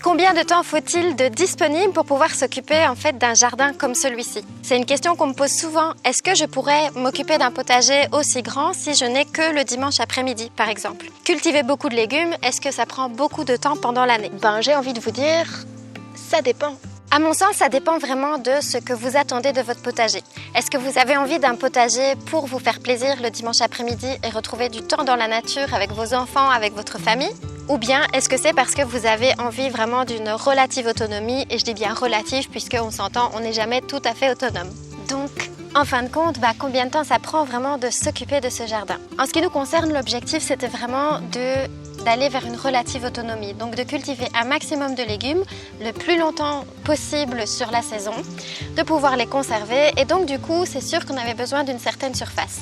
Combien de temps faut-il de disponible pour pouvoir s'occuper en fait d'un jardin comme celui-ci? C'est une question qu'on me pose souvent. Est-ce que je pourrais m'occuper d'un potager aussi grand si je n'ai que le dimanche après-midi, par exemple? Cultiver beaucoup de légumes, est-ce que ça prend beaucoup de temps pendant l'année? J'ai envie de vous dire, ça dépend. À mon sens, ça dépend vraiment de ce que vous attendez de votre potager. Est-ce que vous avez envie d'un potager pour vous faire plaisir le dimanche après-midi et retrouver du temps dans la nature avec vos enfants, avec votre famille? Ou bien est-ce que c'est parce que vous avez envie vraiment d'une relative autonomie? Et je dis bien relative puisqu'on s'entend, on n'est jamais tout à fait autonome. Donc, en fin de compte, combien de temps ça prend vraiment de s'occuper de ce jardin? En ce qui nous concerne, l'objectif c'était vraiment d'aller vers une relative autonomie, donc de cultiver un maximum de légumes le plus longtemps possible sur la saison, de pouvoir les conserver et donc du coup c'est sûr qu'on avait besoin d'une certaine surface.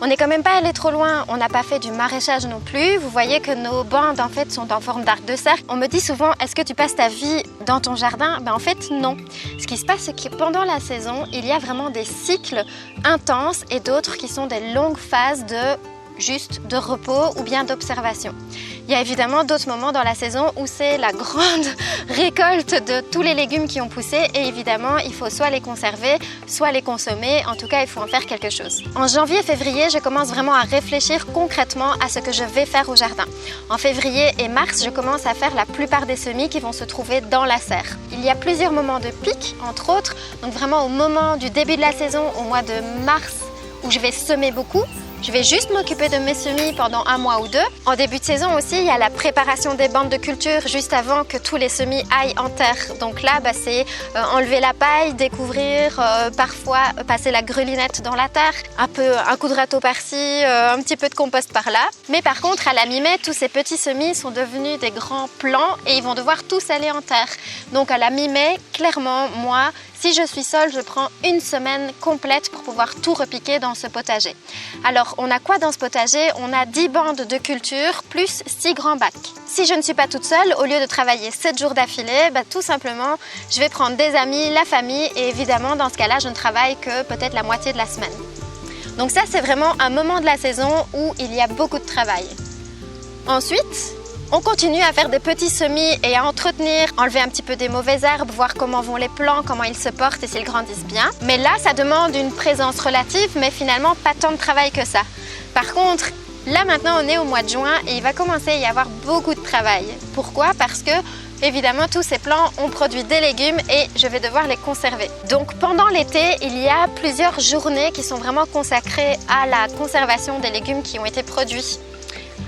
On n'est quand même pas allé trop loin, on n'a pas fait du maraîchage non plus. Vous voyez que nos bandes en fait sont en forme d'arc de cercle. On me dit souvent, est-ce que tu passes ta vie dans ton jardin? En fait non. Ce qui se passe c'est que pendant la saison, il y a vraiment des cycles intenses et d'autres qui sont des longues phases de repos ou bien d'observation. Il y a évidemment d'autres moments dans la saison où c'est la grande récolte de tous les légumes qui ont poussé et évidemment il faut soit les conserver, soit les consommer, en tout cas il faut en faire quelque chose. En janvier-février, je commence vraiment à réfléchir concrètement à ce que je vais faire au jardin. En février et mars, je commence à faire la plupart des semis qui vont se trouver dans la serre. Il y a plusieurs moments de pic, entre autres, donc vraiment au moment du début de la saison, au mois de mars, où je vais semer beaucoup. Je vais juste m'occuper de mes semis pendant un mois ou deux. En début de saison aussi, il y a la préparation des bandes de culture juste avant que tous les semis aillent en terre. Donc là, c'est enlever la paille, découvrir, parfois passer la grelinette dans la terre, un coup de râteau par-ci, un petit peu de compost par-là. Mais par contre, à la mi-mai, tous ces petits semis sont devenus des grands plants et ils vont devoir tous aller en terre. Donc à la mi-mai, clairement, moi, si je suis seule, je prends une semaine complète pour pouvoir tout repiquer dans ce potager. Alors, on a quoi dans ce potager? On a 10 bandes de culture plus 6 grands bacs. Si je ne suis pas toute seule, au lieu de travailler 7 jours d'affilée, tout simplement, je vais prendre des amis, la famille et évidemment, dans ce cas-là, je ne travaille que peut-être la moitié de la semaine. Donc ça, c'est vraiment un moment de la saison où il y a beaucoup de travail. Ensuite, on continue à faire des petits semis et à entretenir, enlever un petit peu des mauvaises herbes, voir comment vont les plants, comment ils se portent et s'ils grandissent bien. Mais là, ça demande une présence relative, mais finalement pas tant de travail que ça. Par contre, là maintenant, on est au mois de juin et il va commencer à y avoir beaucoup de travail. Pourquoi? Parce que évidemment, tous ces plants ont produit des légumes et je vais devoir les conserver. Donc pendant l'été, il y a plusieurs journées qui sont vraiment consacrées à la conservation des légumes qui ont été produits.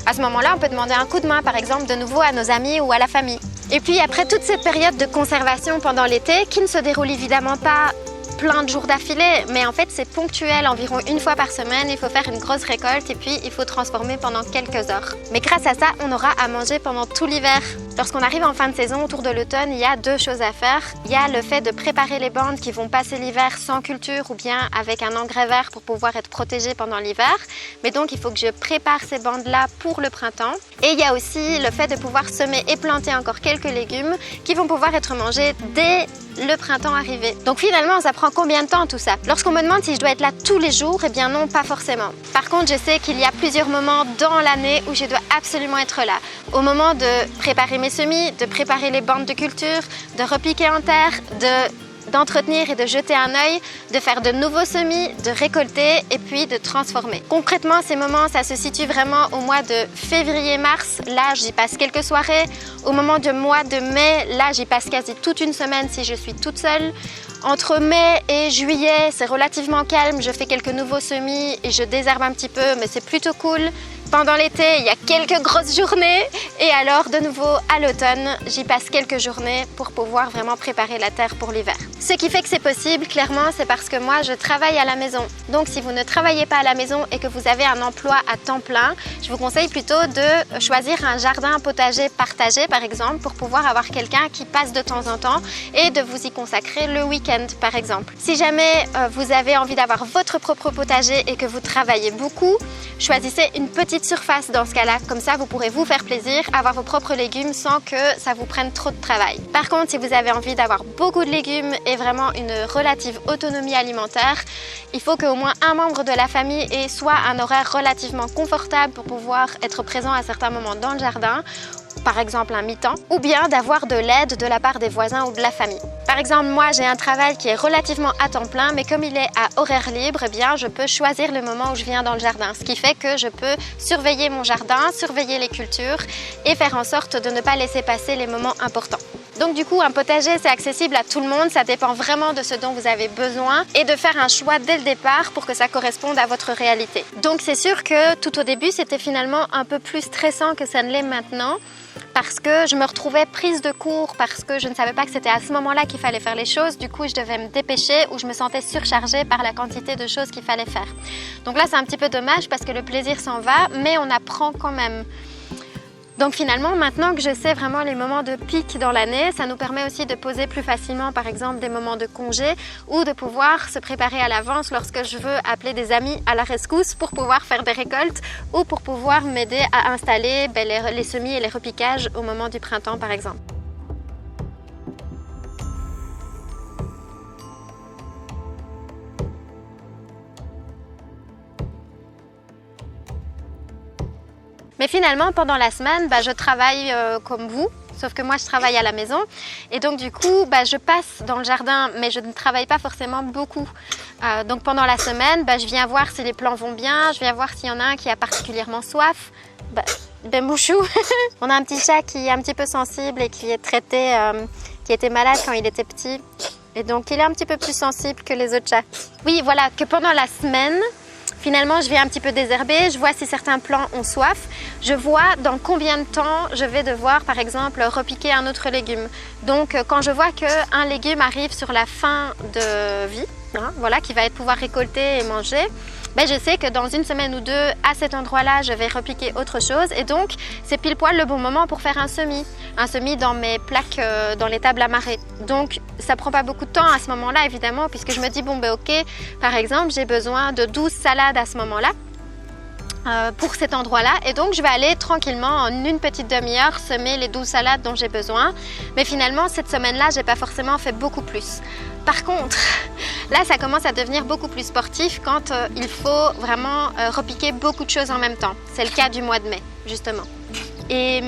À ce moment-là, on peut demander un coup de main, par exemple, de nouveau à nos amis ou à la famille. Et puis après toute cette période de conservation pendant l'été, qui ne se déroule évidemment pas plein de jours d'affilée, mais en fait c'est ponctuel, environ une fois par semaine, il faut faire une grosse récolte et puis il faut transformer pendant quelques heures. Mais grâce à ça, on aura à manger pendant tout l'hiver. Lorsqu'on arrive en fin de saison, autour de l'automne, il y a deux choses à faire. Il y a le fait de préparer les bandes qui vont passer l'hiver sans culture ou bien avec un engrais vert pour pouvoir être protégées pendant l'hiver. Mais donc il faut que je prépare ces bandes-là pour le printemps. Et il y a aussi le fait de pouvoir semer et planter encore quelques légumes qui vont pouvoir être mangés dès le printemps arrivé. Donc finalement, ça prend combien de temps tout ça? Lorsqu'on me demande si je dois être là tous les jours, eh bien non, pas forcément. Par contre, je sais qu'il y a plusieurs moments dans l'année où je dois absolument être là. Au moment de préparer mes semis, de préparer les bandes de culture, de repiquer en terre, d'entretenir et de jeter un œil, de faire de nouveaux semis, de récolter et puis de transformer. Concrètement, ces moments, ça se situe vraiment au mois de février-mars. Là, j'y passe quelques soirées. Au moment du mois de mai, là, j'y passe quasi toute une semaine si je suis toute seule. Entre mai et juillet, c'est relativement calme. Je fais quelques nouveaux semis et je désherbe un petit peu, mais c'est plutôt cool. Pendant l'été, il y a quelques grosses journées et alors de nouveau à l'automne, j'y passe quelques journées pour pouvoir vraiment préparer la terre pour l'hiver. Ce qui fait que c'est possible, clairement, c'est parce que moi, je travaille à la maison. Donc si vous ne travaillez pas à la maison et que vous avez un emploi à temps plein, je vous conseille plutôt de choisir un jardin potager partagé, par exemple, pour pouvoir avoir quelqu'un qui passe de temps en temps et de vous y consacrer le week-end, par exemple. Si jamais vous avez envie d'avoir votre propre potager et que vous travaillez beaucoup, choisissez une petite surface dans ce cas-là. Comme ça, vous pourrez vous faire plaisir, avoir vos propres légumes sans que ça vous prenne trop de travail. Par contre, si vous avez envie d'avoir beaucoup de légumes et vraiment une relative autonomie alimentaire, il faut qu'au moins un membre de la famille ait soit un horaire relativement confortable pour pouvoir être présent à certains moments dans le jardin, par exemple un mi-temps, ou bien d'avoir de l'aide de la part des voisins ou de la famille. Par exemple, moi j'ai un travail qui est relativement à temps plein, mais comme il est à horaire libre, eh bien, je peux choisir le moment où je viens dans le jardin, ce qui fait que je peux surveiller mon jardin, surveiller les cultures et faire en sorte de ne pas laisser passer les moments importants. Donc du coup, un potager, c'est accessible à tout le monde, ça dépend vraiment de ce dont vous avez besoin et de faire un choix dès le départ pour que ça corresponde à votre réalité. Donc c'est sûr que tout au début, c'était finalement un peu plus stressant que ça ne l'est maintenant parce que je me retrouvais prise de court, parce que je ne savais pas que c'était à ce moment-là qu'il fallait faire les choses. Du coup, je devais me dépêcher ou je me sentais surchargée par la quantité de choses qu'il fallait faire. Donc là, c'est un petit peu dommage parce que le plaisir s'en va, mais on apprend quand même. Donc finalement, maintenant que je sais vraiment les moments de pic dans l'année, ça nous permet aussi de poser plus facilement par exemple des moments de congé ou de pouvoir se préparer à l'avance lorsque je veux appeler des amis à la rescousse pour pouvoir faire des récoltes ou pour pouvoir m'aider à installer les semis et les repiquages au moment du printemps par exemple. Mais finalement, pendant la semaine, je travaille comme vous, sauf que moi je travaille à la maison. Et donc du coup, je passe dans le jardin, mais je ne travaille pas forcément beaucoup. Donc pendant la semaine, je viens voir si les plants vont bien, je viens voir s'il y en a un qui a particulièrement soif. Bouchou. On a un petit chat qui est un petit peu sensible et qui est traité, qui était malade quand il était petit. Et donc il est un petit peu plus sensible que les autres chats. Oui, voilà, que pendant la semaine, finalement, je viens un petit peu désherber, je vois si certains plants ont soif, je vois dans combien de temps je vais devoir, par exemple, repiquer un autre légume. Donc, quand je vois qu'un légume arrive sur la fin de vie, qui va être pouvoir récolter et manger, je sais que dans une semaine ou deux, à cet endroit-là, je vais repiquer autre chose. Et donc, c'est pile poil le bon moment pour faire un semis. Un semis dans mes plaques, dans les tables amarrées. Donc, ça prend pas beaucoup de temps à ce moment-là, évidemment, puisque je me dis, ok, par exemple, j'ai besoin de 12 salades à ce moment-là. Pour cet endroit-là et donc je vais aller tranquillement en une petite demi-heure semer les 12 salades dont j'ai besoin, mais finalement cette semaine-là j'ai pas forcément fait beaucoup plus. Par contre, là ça commence à devenir beaucoup plus sportif quand il faut vraiment repiquer beaucoup de choses en même temps. C'est le cas du mois de mai justement. Et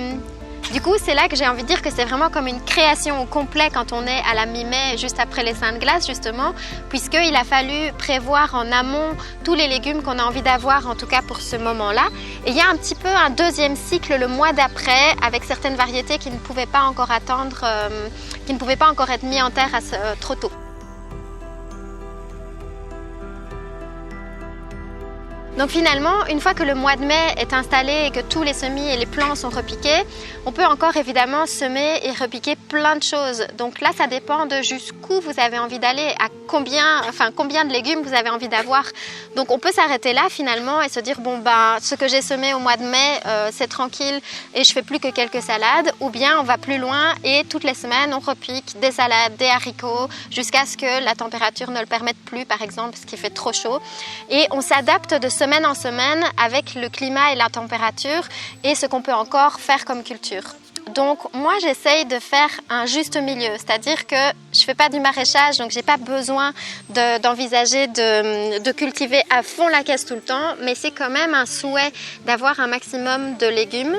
du coup, c'est là que j'ai envie de dire que c'est vraiment comme une création au complet quand on est à la mi-mai, juste après les Saintes Glaces justement, puisqu'il a fallu prévoir en amont tous les légumes qu'on a envie d'avoir, en tout cas pour ce moment-là. Et il y a un petit peu un deuxième cycle le mois d'après, avec certaines variétés qui ne pouvaient pas encore attendre, qui ne pouvaient pas encore être mis en terre trop tôt. Donc finalement, une fois que le mois de mai est installé et que tous les semis et les plants sont repiqués, on peut encore évidemment semer et repiquer plein de choses. Donc là, ça dépend de jusqu'où vous avez envie d'aller, à combien de légumes vous avez envie d'avoir. Donc on peut s'arrêter là finalement et se dire ce que j'ai semé au mois de mai, c'est tranquille et je fais plus que quelques salades. Ou bien on va plus loin et toutes les semaines on repique des salades, des haricots, jusqu'à ce que la température ne le permette plus, par exemple, parce qu'il fait trop chaud. Et on s'adapte de semaine en semaine avec le climat et la température et ce qu'on peut encore faire comme culture. Donc moi j'essaye de faire un juste milieu, c'est-à-dire que je fais pas du maraîchage, donc j'ai pas besoin d'envisager de cultiver à fond la caisse tout le temps, mais c'est quand même un souhait d'avoir un maximum de légumes.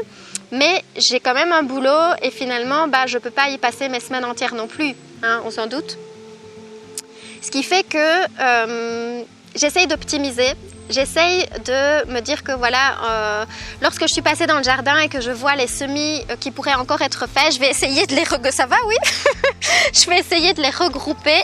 Mais j'ai quand même un boulot et finalement je peux pas y passer mes semaines entières non plus, on s'en doute. Ce qui fait que j'essaye d'optimiser. J'essaye de me dire que lorsque je suis passée dans le jardin et que je vois les semis qui pourraient encore être faits, je vais essayer de les regrouper. Ça va, oui. Je vais essayer de les regrouper.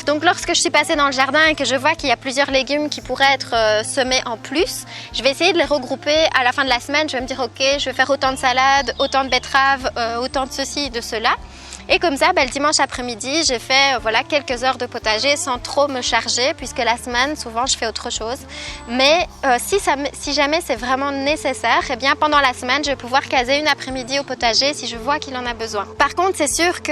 Donc lorsque je suis passée dans le jardin et que je vois qu'il y a plusieurs légumes qui pourraient être semés en plus, je vais essayer de les regrouper à la fin de la semaine. Je vais me dire, ok, je vais faire autant de salades, autant de betteraves, autant de ceci et de cela. Et comme ça, le dimanche après-midi, j'ai fait quelques heures de potager sans trop me charger, puisque la semaine, souvent, je fais autre chose. Mais si jamais c'est vraiment nécessaire, eh bien, pendant la semaine, je vais pouvoir caser une après-midi au potager si je vois qu'il en a besoin. Par contre, c'est sûr que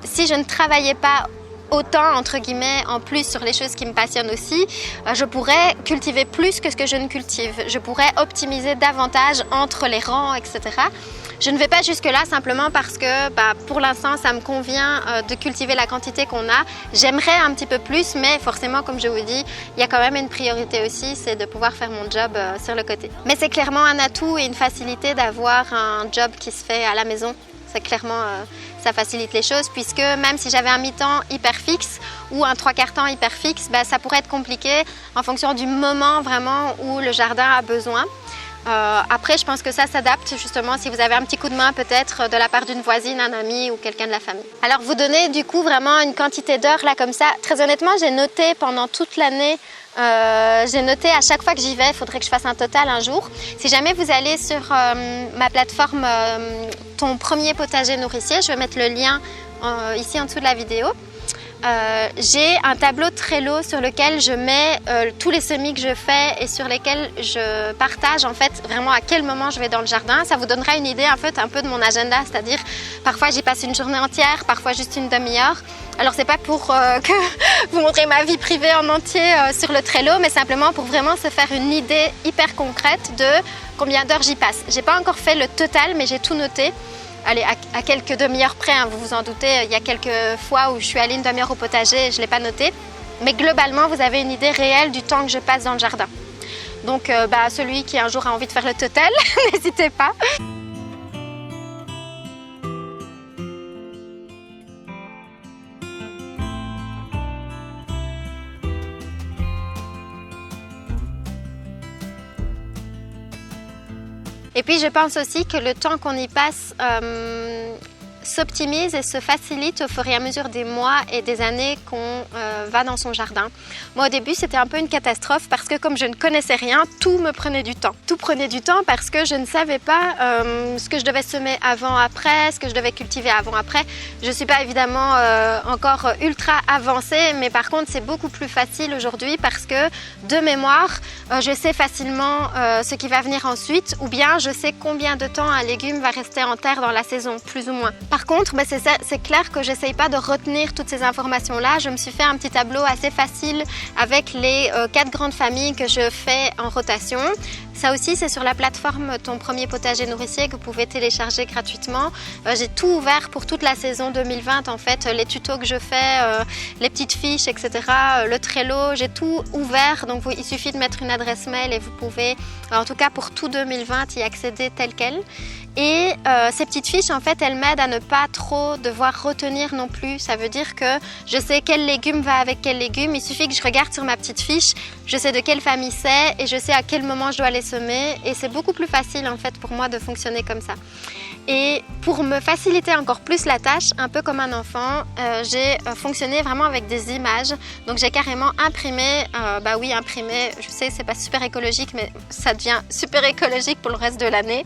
si je ne travaillais pas autant, entre guillemets, en plus sur les choses qui me passionnent aussi, je pourrais cultiver plus que ce que je ne cultive. Je pourrais optimiser davantage entre les rangs, etc. Je ne vais pas jusque-là simplement parce que pour l'instant, ça me convient de cultiver la quantité qu'on a. J'aimerais un petit peu plus, mais forcément, comme je vous dis, il y a quand même une priorité aussi, c'est de pouvoir faire mon job sur le côté. Mais c'est clairement un atout et une facilité d'avoir un job qui se fait à la maison. C'est clairement, ça facilite les choses puisque même si j'avais un mi-temps hyper fixe ou un 3/4 temps hyper fixe, ça pourrait être compliqué en fonction du moment vraiment où le jardin a besoin. Après, je pense que ça s'adapte justement si vous avez un petit coup de main peut-être de la part d'une voisine, un ami ou quelqu'un de la famille. Alors vous donnez du coup vraiment une quantité d'heures là comme ça. Très honnêtement, j'ai noté pendant toute l'année, j'ai noté à chaque fois que j'y vais, il faudrait que je fasse un total un jour. Si jamais vous allez sur ma plateforme Ton premier potager nourricier, je vais mettre le lien ici en dessous de la vidéo. J'ai un tableau Trello sur lequel je mets tous les semis que je fais et sur lesquels je partage en fait vraiment à quel moment je vais dans le jardin. Ça vous donnera une idée en fait un peu de mon agenda, c'est-à-dire parfois j'y passe une journée entière, parfois juste une demi-heure. Alors c'est pas pour que vous montrer ma vie privée en entier sur le Trello, mais simplement pour vraiment se faire une idée hyper concrète de combien d'heures j'y passe. J'ai pas encore fait le total, mais j'ai tout noté. Allez, à quelques demi-heures près, hein, vous vous en doutez, il y a quelques fois où je suis allée une demi-heure au potager et je ne l'ai pas noté. Mais globalement, vous avez une idée réelle du temps que je passe dans le jardin. Donc, celui qui un jour a envie de faire le total, n'hésitez pas. Et puis je pense aussi que le temps qu'on y passe s'optimise et se facilite au fur et à mesure des mois et des années qu'on va dans son jardin. Moi au début c'était un peu une catastrophe parce que comme je ne connaissais rien, tout me prenait du temps. Tout prenait du temps parce que je ne savais pas ce que je devais semer avant-après, ce que je devais cultiver avant-après. Je ne suis pas évidemment encore ultra avancée, mais par contre c'est beaucoup plus facile aujourd'hui parce que de mémoire, je sais facilement ce qui va venir ensuite ou bien je sais combien de temps un légume va rester en terre dans la saison, plus ou moins. Par contre, c'est clair que j'essaye pas de retenir toutes ces informations-là. Je me suis fait un petit tableau assez facile avec les 4 grandes familles que je fais en rotation. Ça aussi, c'est sur la plateforme Ton premier potager nourricier que vous pouvez télécharger gratuitement. J'ai tout ouvert pour toute la saison 2020 en fait, les tutos que je fais, les petites fiches, etc. Le Trello, j'ai tout ouvert. Donc il suffit de mettre une adresse mail et vous pouvez, en tout cas pour tout 2020, y accéder tel quel. Et ces petites fiches, en fait, elles m'aident à ne pas trop devoir retenir non plus. Ça veut dire que je sais quel légume va avec quel légume. Il suffit que je regarde sur ma petite fiche, je sais de quelle famille c'est et je sais à quel moment je dois les semer. Et c'est beaucoup plus facile, en fait, pour moi de fonctionner comme ça. Et pour me faciliter encore plus la tâche, un peu comme un enfant, j'ai fonctionné vraiment avec des images. Donc j'ai carrément imprimé, imprimé, je sais c'est pas super écologique mais ça devient super écologique pour le reste de l'année.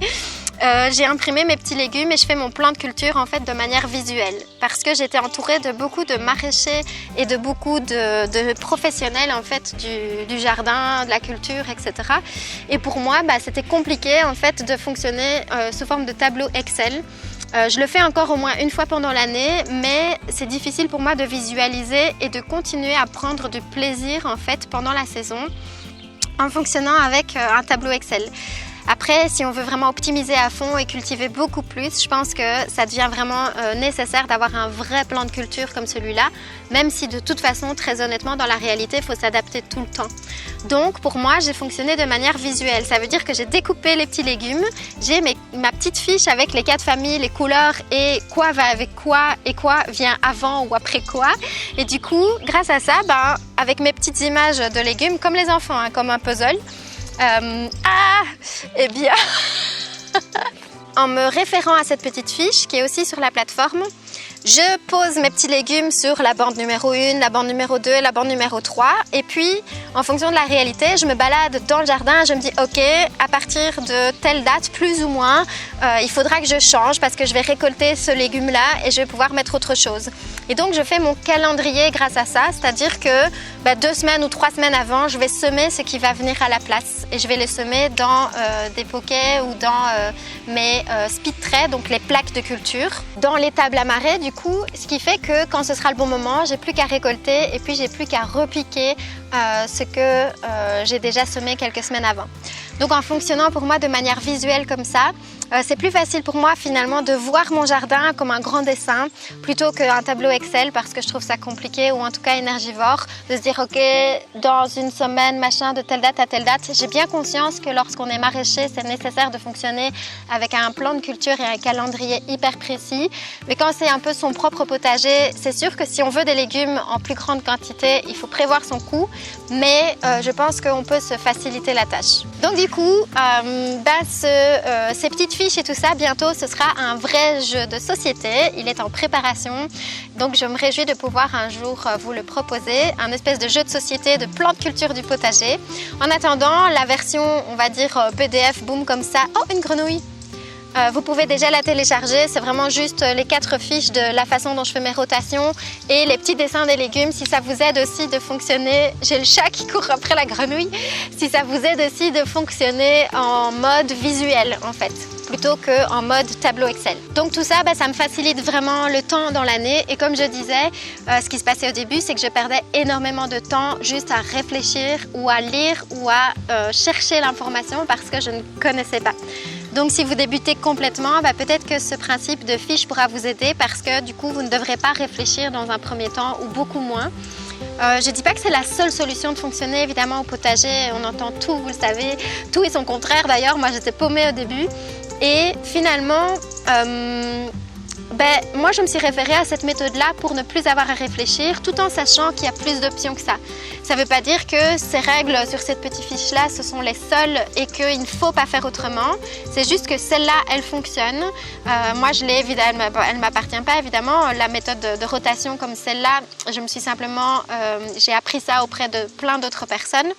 J'ai imprimé mes petits légumes et je fais mon plan de culture en fait de manière visuelle parce que j'étais entourée de beaucoup de maraîchers et de beaucoup de professionnels en fait du jardin, de la culture, etc. Et pour moi, c'était compliqué en fait de fonctionner sous forme de tableau Excel. Je le fais encore au moins une fois pendant l'année, mais c'est difficile pour moi de visualiser et de continuer à prendre du plaisir en fait pendant la saison en fonctionnant avec un tableau Excel. Après, si on veut vraiment optimiser à fond et cultiver beaucoup plus, je pense que ça devient vraiment nécessaire d'avoir un vrai plan de culture comme celui-là, même si de toute façon, très honnêtement, dans la réalité, il faut s'adapter tout le temps. Donc, pour moi, j'ai fonctionné de manière visuelle. Ça veut dire que j'ai découpé les petits légumes, j'ai ma petite fiche avec les 4 familles, les couleurs et quoi va avec quoi et quoi vient avant ou après quoi. Et du coup, grâce à ça, avec mes petites images de légumes, comme les enfants, comme un puzzle, en me référant à cette petite fiche qui est aussi sur la plateforme, je pose mes petits légumes sur la bande numéro 1, la bande numéro 2, la bande numéro 3 et puis En fonction de la réalité, je me balade dans le jardin, je me dis ok, à partir de telle date, plus ou moins, il faudra que je change parce que je vais récolter ce légume-là et je vais pouvoir mettre autre chose. Et donc je fais mon calendrier grâce à ça, c'est-à-dire que 2 semaines ou 3 semaines avant, je vais semer ce qui va venir à la place et je vais les semer dans des poquets ou dans mes speed trays, donc les plaques de culture, dans les tables à marée du coup, ce qui fait que quand ce sera le bon moment, j'ai plus qu'à récolter et puis j'ai plus qu'à repiquer ce que j'ai déjà semé quelques semaines avant. Donc en fonctionnant pour moi de manière visuelle comme ça, c'est plus facile pour moi finalement de voir mon jardin comme un grand dessin plutôt qu'un tableau Excel parce que je trouve ça compliqué ou en tout cas énergivore de se dire ok, dans une semaine machin de telle date à telle date. J'ai bien conscience que lorsqu'on est maraîcher, c'est nécessaire de fonctionner avec un plan de culture et un calendrier hyper précis. Mais quand c'est un peu son propre potager, c'est sûr que si on veut des légumes en plus grande quantité, il faut prévoir son coût. Mais je pense qu'on peut se faciliter la tâche. Donc du coup, ces petites fiches et tout ça, bientôt ce sera un vrai jeu de société. Il est en préparation. Donc je me réjouis de pouvoir un jour vous le proposer. Un espèce de jeu de société de plan de culture du potager. En attendant, la version, on va dire PDF, boum comme ça. Oh, une grenouille! Vous pouvez déjà la télécharger, c'est vraiment juste les 4 fiches de la façon dont je fais mes rotations et les petits dessins des légumes si ça vous aide aussi de fonctionner. J'ai le chat qui court après la grenouille. Si ça vous aide aussi de fonctionner en mode visuel en fait, plutôt qu'en mode tableau Excel. Donc tout ça, ça me facilite vraiment le temps dans l'année et comme je disais, ce qui se passait au début, c'est que je perdais énormément de temps juste à réfléchir ou à lire ou à chercher l'information parce que je ne connaissais pas. Donc si vous débutez complètement, peut-être que ce principe de fiche pourra vous aider parce que du coup, vous ne devrez pas réfléchir dans un premier temps ou beaucoup moins. Je ne dis pas que c'est la seule solution de fonctionner, évidemment au potager, on entend tout, vous le savez, tout et son contraire d'ailleurs, moi j'étais paumée au début. Et finalement, moi je me suis référée à cette méthode-là pour ne plus avoir à réfléchir tout en sachant qu'il y a plus d'options que ça. Ça ne veut pas dire que ces règles sur cette petite fiche-là, ce sont les seules et qu'il ne faut pas faire autrement. C'est juste que celle-là, elle fonctionne. Moi je l'ai, évidemment, elle ne m'appartient pas évidemment. La méthode de rotation comme celle-là, je me suis simplement, j'ai appris ça auprès de plein d'autres personnes.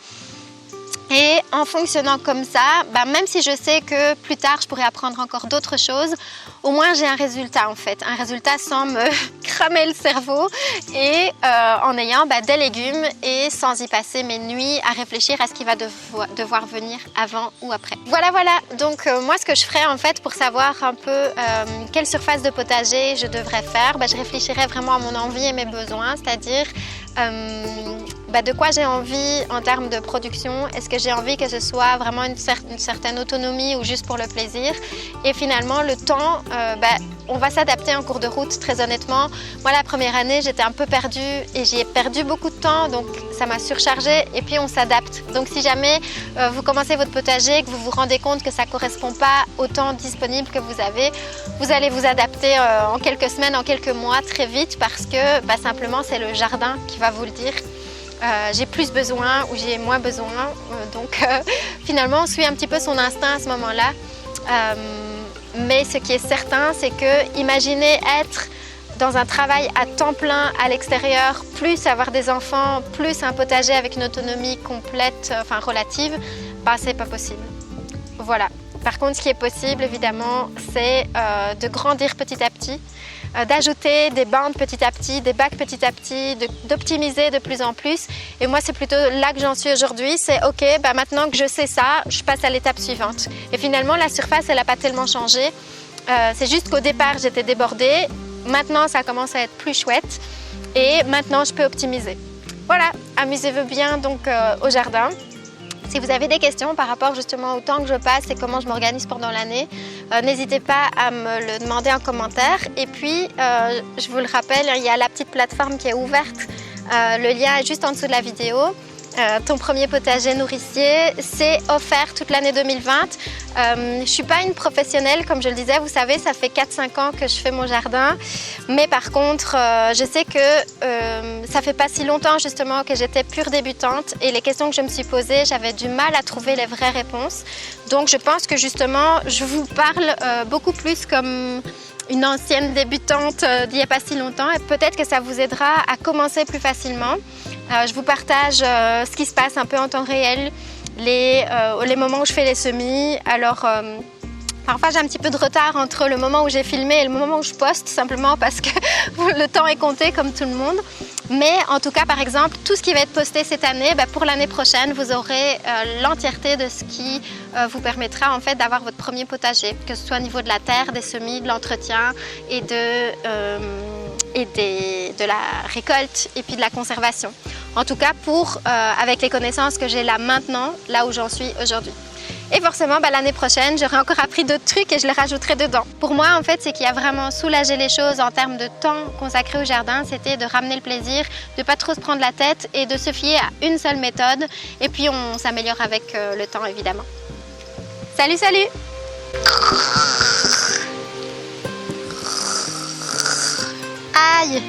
Et en fonctionnant comme ça, même si je sais que plus tard je pourrais apprendre encore d'autres choses, au moins j'ai un résultat en fait, un résultat sans me cramer le cerveau et en ayant des légumes et sans y passer mes nuits à réfléchir à ce qui va devoir venir avant ou après. Voilà, donc moi ce que je ferais en fait pour savoir un peu quelle surface de potager je devrais faire, je réfléchirais vraiment à mon envie et mes besoins, c'est-à-dire de quoi j'ai envie en termes de production. Est-ce que j'ai envie que ce soit vraiment une certaine autonomie ou juste pour le plaisir? Et finalement, le temps, on va s'adapter en cours de route, très honnêtement. Moi, la première année, j'étais un peu perdue et j'y ai perdu beaucoup de temps, donc ça m'a surchargée et puis on s'adapte. Donc si jamais vous commencez votre potager et que vous vous rendez compte que ça ne correspond pas au temps disponible que vous avez, vous allez vous adapter en quelques semaines, en quelques mois, très vite parce que simplement, c'est le jardin qui va vous le dire. J'ai plus besoin ou j'ai moins besoin. Donc finalement, on suit un petit peu son instinct à ce moment-là. Mais ce qui est certain, c'est que imaginez être dans un travail à temps plein à l'extérieur, plus avoir des enfants, plus un potager avec une autonomie complète, relative, c'est pas possible. Voilà. Par contre, ce qui est possible, évidemment, c'est de grandir petit à petit, d'ajouter des bandes petit à petit, des bacs petit à petit, d'optimiser de plus en plus. Et moi, c'est plutôt là que j'en suis aujourd'hui. C'est OK, maintenant que je sais ça, je passe à l'étape suivante. Et finalement, la surface, elle n'a pas tellement changé. C'est juste qu'au départ, j'étais débordée. Maintenant, ça commence à être plus chouette. Et maintenant, je peux optimiser. Voilà, amusez-vous bien donc au jardin. Si vous avez des questions par rapport justement au temps que je passe et comment je m'organise pendant l'année, n'hésitez pas à me le demander en commentaire. Et puis, je vous le rappelle, il y a la petite plateforme qui est ouverte. Le lien est juste en dessous de la vidéo. Ton premier potager nourricier, c'est offert toute l'année 2020. Je ne suis pas une professionnelle, comme je le disais, vous savez, ça fait 4-5 ans que je fais mon jardin. Mais par contre, je sais que ça fait pas si longtemps justement que j'étais pure débutante et les questions que je me suis posées, j'avais du mal à trouver les vraies réponses. Donc je pense que justement, je vous parle beaucoup plus comme une ancienne débutante d'il n'y a pas si longtemps et peut-être que ça vous aidera à commencer plus facilement. Je vous partage ce qui se passe un peu en temps réel, les moments où je fais les semis. Alors, parfois j'ai un petit peu de retard entre le moment où j'ai filmé et le moment où je poste, simplement parce que le temps est compté comme tout le monde. Mais en tout cas, par exemple, tout ce qui va être posté cette année, pour l'année prochaine, vous aurez l'entièreté de ce qui vous permettra en fait d'avoir votre premier potager, que ce soit au niveau de la terre, des semis, de l'entretien et de la récolte et puis de la conservation. En tout cas, avec les connaissances que j'ai là maintenant, là où j'en suis aujourd'hui. Et forcément, l'année prochaine, j'aurai encore appris d'autres trucs et je les rajouterai dedans. Pour moi, en fait, c'est qu'il y a vraiment soulagé les choses en termes de temps consacré au jardin. C'était de ramener le plaisir, de ne pas trop se prendre la tête et de se fier à une seule méthode. Et puis, on s'améliore avec le temps, évidemment. Salut, salut! Aïe!